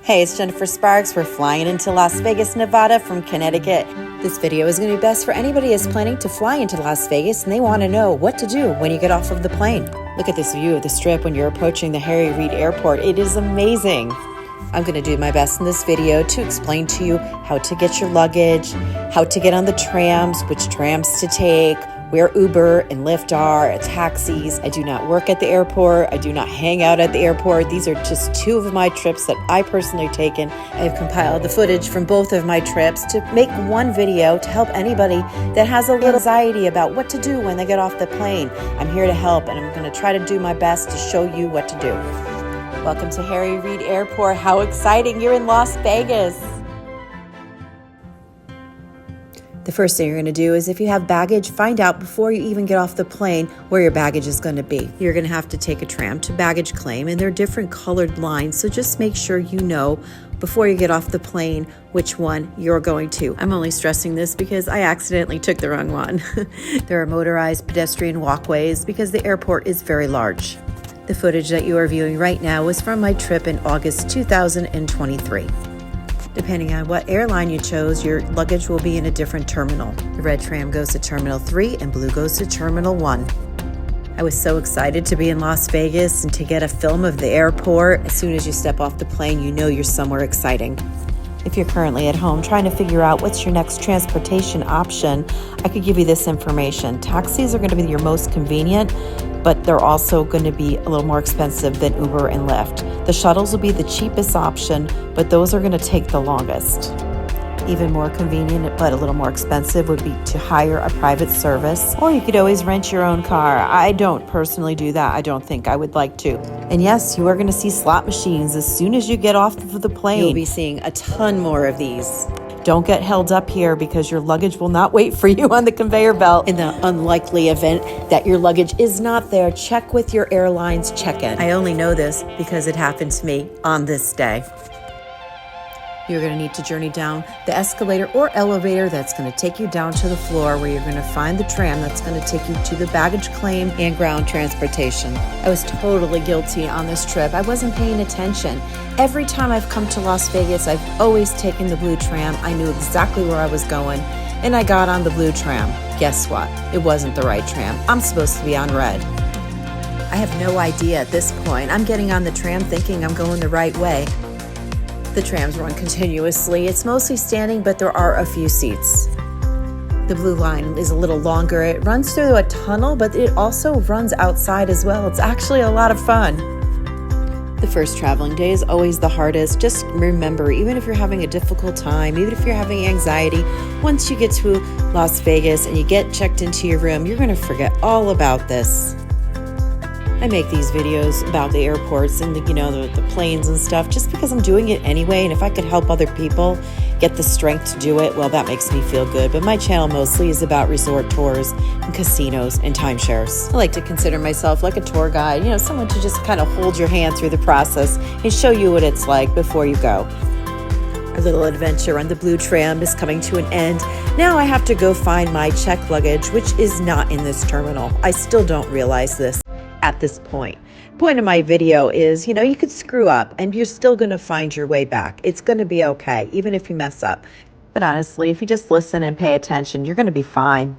Hey, it's Jennifer Sparks. We're flying into Las Vegas, Nevada from Connecticut. This video is going to be best for anybody who's planning to fly into Las Vegas and they want to know what to do when you get off of the plane. Look at this view of the Strip when you're approaching the Harry Reid Airport. It is amazing. I'm going to do my best in this video to explain to you how to get your luggage, how to get on the trams, which trams to take, where Uber and Lyft are, taxis. I do not work at the airport. I do not hang out at the airport. These are just two of my trips that I personally taken. I have compiled the footage from both of my trips to make one video to help anybody that has a little anxiety about what to do when they get off the plane. I'm here to help, and I'm going to try to do my best to show you what to do. Welcome to Harry Reid Airport. How exciting. You're in Las Vegas. The first thing you're going to do is if you have baggage, find out before you even get off the plane where your baggage is going to be. You're going to have to take a tram to baggage claim, and there are different colored lines, so just make sure you know before you get off the plane which one you're going to. I'm only stressing this because I accidentally took the wrong one. There are motorized pedestrian walkways because the airport is very large. The footage that you are viewing right now was from my trip in August 2023. Depending on what airline you chose, your luggage will be in a different terminal. The red tram goes to Terminal 3 and blue goes to Terminal 1. I was so excited to be in Las Vegas and to get a film of the airport. As soon as you step off the plane, you know you're somewhere exciting. If you're currently at home trying to figure out what's your next transportation option, I could give you this information. Taxis are going to be your most convenient, but they're also going to be a little more expensive than Uber and Lyft. The shuttles will be the cheapest option, but those are going to take the longest. Even more convenient, but a little more expensive, would be to hire a private service, or you could always rent your own car. I don't personally do that. I don't think I would like to. And yes, you are going to see slot machines as soon as you get off of the plane. You'll be seeing a ton more of these. Don't get held up here because your luggage will not wait for you on the conveyor belt. In the unlikely event that your luggage is not there, check with your airline's check-in. I only know this because it happened to me on this day. You're going to need to journey down the escalator or elevator that's going to take you down to the floor where you're going to find the tram that's going to take you to the baggage claim and ground transportation. I was totally guilty on this trip. I wasn't paying attention. Every time I've come to Las Vegas, I've always taken the blue tram. I knew exactly where I was going, and I got on the blue tram. Guess what? It wasn't the right tram. I'm supposed to be on red. I have no idea at this point. I'm getting on the tram thinking I'm going the right way. The trams run continuously. It's mostly standing, but there are a few seats. The blue line is a little longer. It runs through a tunnel, but it also runs outside as well. It's actually a lot of fun. The first traveling day is always the hardest. Just remember, even if you're having a difficult time, even if you're having anxiety, once you get to Las Vegas and you get checked into your room, you're going to forget all about this. I make these videos about the airports and the planes and stuff just because I'm doing it anyway, and if I could help other people get the strength to do it, well, that makes me feel good. But my channel mostly is about resort tours and casinos and timeshares. I like to consider myself like a tour guide, someone to just kind of hold your hand through the process and show you what it's like before you go. Our little adventure on the blue tram is coming to an end. Now I have to go find my checked luggage, which is not in this terminal. I still don't realize this at this point. Point of my video is, you could screw up and you're still going to find your way back. It's going to be okay, even if you mess up. But honestly, if you just listen and pay attention, you're going to be fine.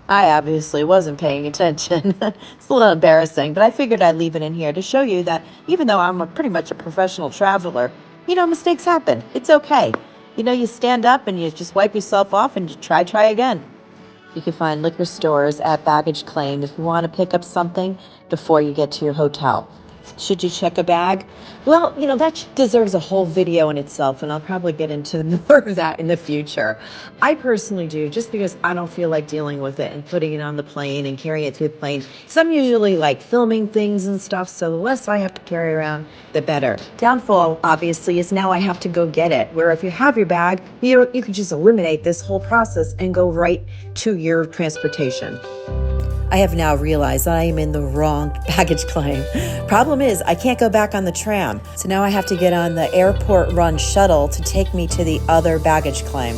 I obviously wasn't paying attention. It's a little embarrassing, but I figured I'd leave it in here to show you that even though I'm pretty much a professional traveler, mistakes happen. It's okay. You stand up and you just wipe yourself off and you try again. You can find liquor stores at baggage claim if you want to pick up something before you get to your hotel. Should you check a bag? Well, that deserves a whole video in itself, and I'll probably get into more of that in the future. I personally do, just because I don't feel like dealing with it and putting it on the plane and carrying it to the plane. So I'm usually like filming things and stuff, so the less I have to carry around, the better. Downfall, obviously, is now I have to go get it, where if you have your bag, you could just eliminate this whole process and go right to your transportation. I have now realized that I am in the wrong baggage claim. Problem is, I can't go back on the tram. So now I have to get on the airport run shuttle to take me to the other baggage claim.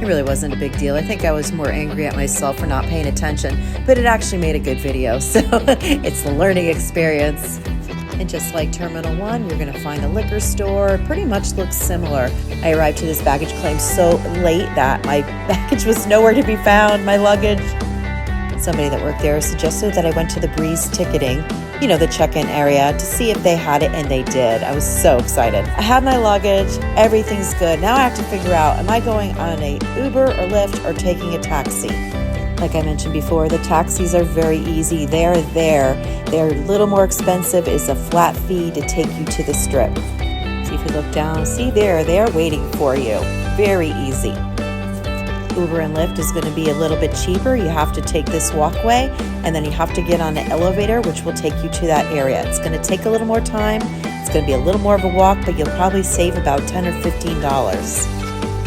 It really wasn't a big deal. I think I was more angry at myself for not paying attention, but it actually made a good video. So it's a learning experience. And just like Terminal 1, you're going to find a liquor store. Pretty much looks similar. I arrived to this baggage claim so late that my baggage was nowhere to be found, my luggage. Somebody that worked there suggested that I went to the Breeze ticketing, you know, the check-in area, to see if they had it, and they did. I was so excited. I have my luggage. Everything's good. Now I have to figure out, am I going on a Uber or Lyft or taking a taxi? Like I mentioned before, the taxis are very easy. They're there. They're a little more expensive. It's a flat fee to take you to the strip. See if you look down. See there, they're waiting for you. Very easy. Uber and Lyft is going to be a little bit cheaper. You have to take this walkway, and then you have to get on an elevator, which will take you to that area. It's going to take a little more time. It's going to be a little more of a walk, but you'll probably save about $10 or $15.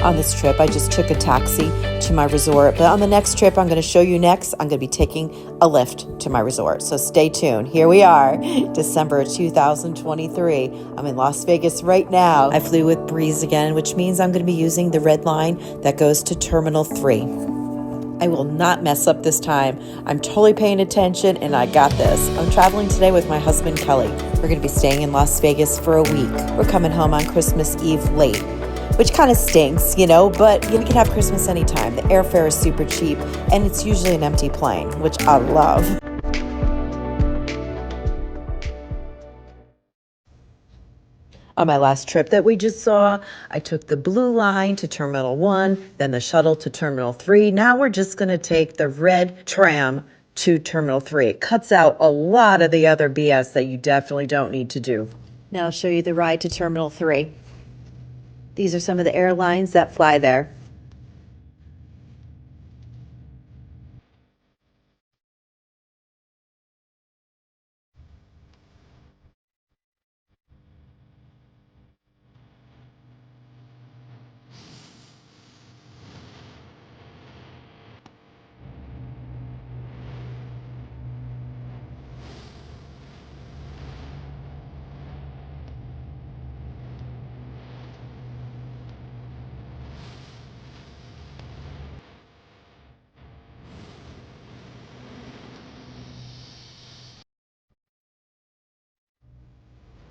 On this trip, I just took a taxi to my resort, but on the next trip I'm going to show you next, I'm going to be taking a Lyft to my resort. So stay tuned. Here we are, December 2023. I'm in Las Vegas right now. I flew with Breeze again, which means I'm going to be using the red line that goes to Terminal 3. I will not mess up this time. I'm totally paying attention, and I got this. I'm traveling today with my husband, Kelli. We're going to be staying in Las Vegas for a week. We're coming home on Christmas Eve late, which kind of stinks, you know, but you can have Christmas anytime. The airfare is super cheap, and it's usually an empty plane, which I love. On my last trip that we just saw, I took the blue line to Terminal 1, then the shuttle to Terminal 3. Now we're just going to take the red tram to Terminal 3. It cuts out a lot of the other BS that you definitely don't need to do. Now I'll show you the ride to Terminal 3. These are some of the airlines that fly there.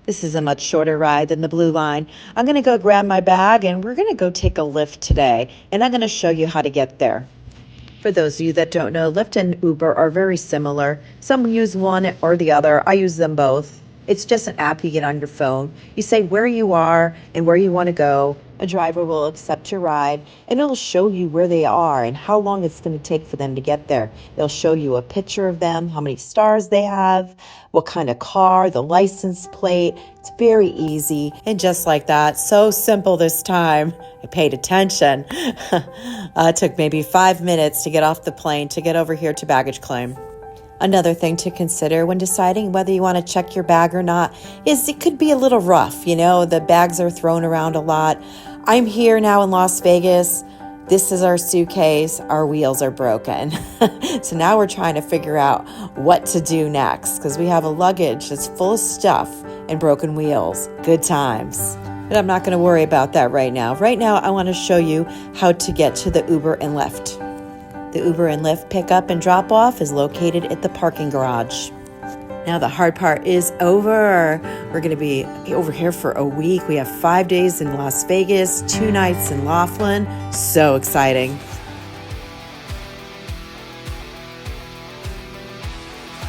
This is a much shorter ride than the blue line. I'm going to go grab my bag, and we're going to go take a Lyft today, and I'm going to show you how to get there. For those of you that don't know, Lyft and Uber are very similar. Some use one or the other. I use them both. It's just an app you get on your phone. You say where you are and where you want to go. A driver will accept your ride, and it'll show you where they are and how long it's going to take for them to get there. They'll show you a picture of them, how many stars they have, what kind of car, the license plate. It's very easy. And just like that, so simple this time. I paid attention. It took maybe 5 minutes to get off the plane to get over here to baggage claim. Another thing to consider when deciding whether you want to check your bag or not is it could be a little rough. You know, the bags are thrown around a lot. I'm here now in Las Vegas. This is our suitcase. Our wheels are broken. So now we're trying to figure out what to do next because we have a luggage that's full of stuff and broken wheels. Good times. But I'm not going to worry about that right now. Right now, I want to show you how to get to the Uber and Lyft. The Uber and Lyft pickup and drop off is located at the parking garage. Now the hard part is over. We're going to be over here for a week. We have 5 days in Las Vegas, 2 nights in Laughlin. So exciting.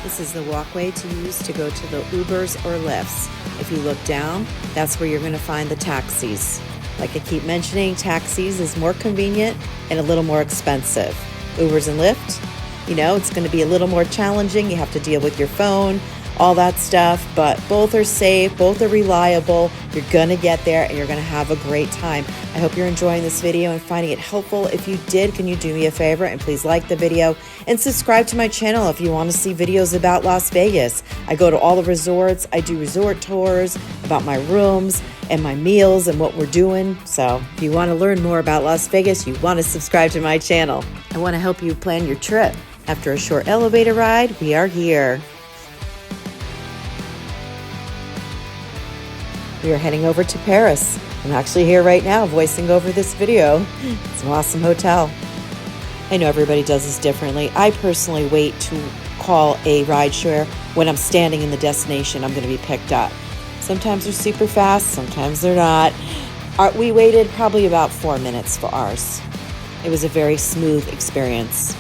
This is the walkway to use to go to the Ubers or Lyfts. If you look down, that's where you're going to find the taxis. Like I keep mentioning, taxis is more convenient and a little more expensive. Ubers and Lyft, you know, it's going to be a little more challenging. You have to deal with your phone, all that stuff, but both are safe, both are reliable. You're going to get there and you're going to have a great time. I hope you're enjoying this video and finding it helpful. If you did, can you do me a favor and please like the video and subscribe to my channel if you want to see videos about Las Vegas. I go to all the resorts. I do resort tours about my rooms and my meals and what we're doing. So if you want to learn more about Las Vegas, you want to subscribe to my channel. I want to help you plan your trip. After a short elevator ride, we are here. We are heading over to Paris. I'm actually here right now voicing over this video. It's an awesome hotel. I know everybody does this differently. I personally wait to call a rideshare when I'm standing in the destination I'm going to be picked up. Sometimes they're super fast, sometimes they're not. We waited probably about 4 minutes for ours. It was a very smooth experience.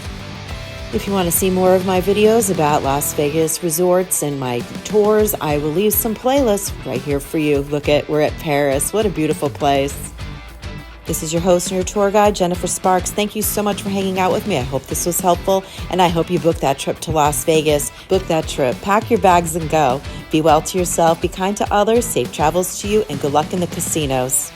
If you want to see more of my videos about Las Vegas resorts and my tours, I will leave some playlists right here for you. We're at Paris. What a beautiful place. This is your host and your tour guide, Jennifer Sparks. Thank you so much for hanging out with me. I hope this was helpful, and I hope you book that trip to Las Vegas. Book that trip. Pack your bags and go. Be well to yourself. Be kind to others. Safe travels to you, and good luck in the casinos.